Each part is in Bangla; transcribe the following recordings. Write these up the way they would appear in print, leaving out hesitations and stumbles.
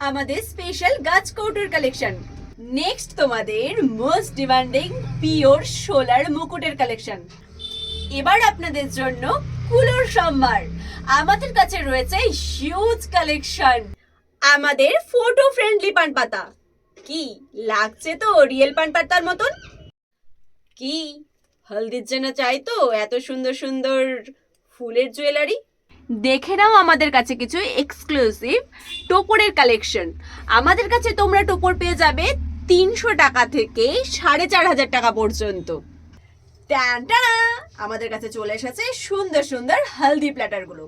আমাদের স্পেশাল গাছ কৌটোর কালেকশন। নেক্সট তোমাদের মোস্ট ডিমান্ডিং পিওর সোলার মুকুটের কালেকশন। এবার আপনাদের জন্য কুলোর সম্ভার। আমাদের কাছে রয়েছে হিউজ কালেকশন। আমাদের ফটো ফ্রেন্ডলি পান পাতা। কি লাগছে তো রিয়েল পান পাতার মতন? কি হলদির জন্য চাই তো এত সুন্দর সুন্দর ফুলের জুয়েলারি? দেখে নাও আমাদের কাছে কিছু এক্সক্লুসিভ টোপরের কালেকশন। আমাদের কাছে তোমরা টোপর পেয়ে যাবে 300 টাকা থেকে 4,500 টাকা পর্যন্ত। টানটানা! আমাদের কাছে চলে এসেছে সুন্দর সুন্দর হলদি প্ল্যাটারগুলো।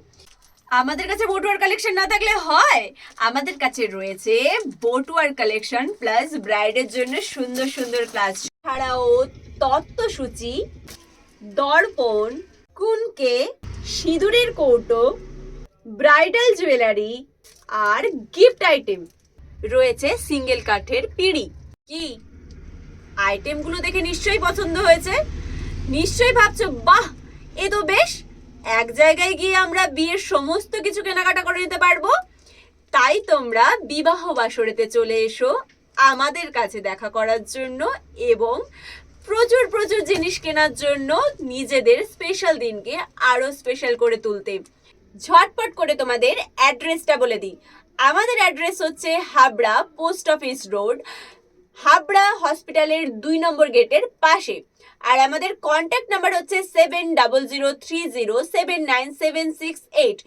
আমাদের কাছে বটুয়ার কালেকশন না থাকলে হয়? আমাদের কাছে রয়েছে বটুয়ার কালেকশন প্লাস ব্রাইডের জন্য সুন্দর সুন্দর ক্লাস ছাড়াও তত্ত্বসূচি, দর্পণ, কুনকে, সিঁদুরের কৌটো, ব্রাইডাল জুয়েলারি আর গিফট আইটেম। রয়েছে সিঙ্গেল কাঠের পিঁড়ি। কি আইটেমগুলো দেখে নিশ্চয়ই পছন্দ হয়েছে? নিশ্চয়ই ভাবছো বাহ, এ তো বেশ, এক জায়গায় গিয়ে আমরা বিয়ের সমস্ত কিছু কেনাকাটা করে নিতে পারবো। তাই তোমরা বিবাহ বাসরেতে চলে এসো আমাদের কাছে দেখা করার জন্য এবং প্রচুর প্রচুর জিনিস কেনার জন্য নিজেদের স্পেশাল দিনকে আরো স্পেশাল করে তুলতে। ঝটপট করে তোমাদের অ্যাড্রেসটা বলে দিই। আমাদের অ্যাড্রেস হচ্ছে Habra post office road, Habra হসপিটালের 2 নম্বর গেটের পাশে। আর আমাদের কন্ট্যাক্ট নাম্বার হচ্ছে 7003079768।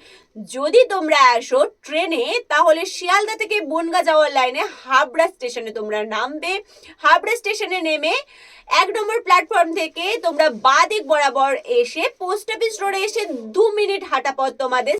যদি তোমরা আসো ট্রেনে তাহলে শিয়ালদা থেকে বনগা যাওয়ার লাইনে হাবড়া স্টেশনে তোমরা নামবে। হাবড়া স্টেশনে নেমে 1 নম্বর প্ল্যাটফর্ম থেকে তোমরা বাঁ দিক বরাবর এসে পোস্ট অফিস রোডে এসে 2 মিনিট হাঁটা পথ তোমাদের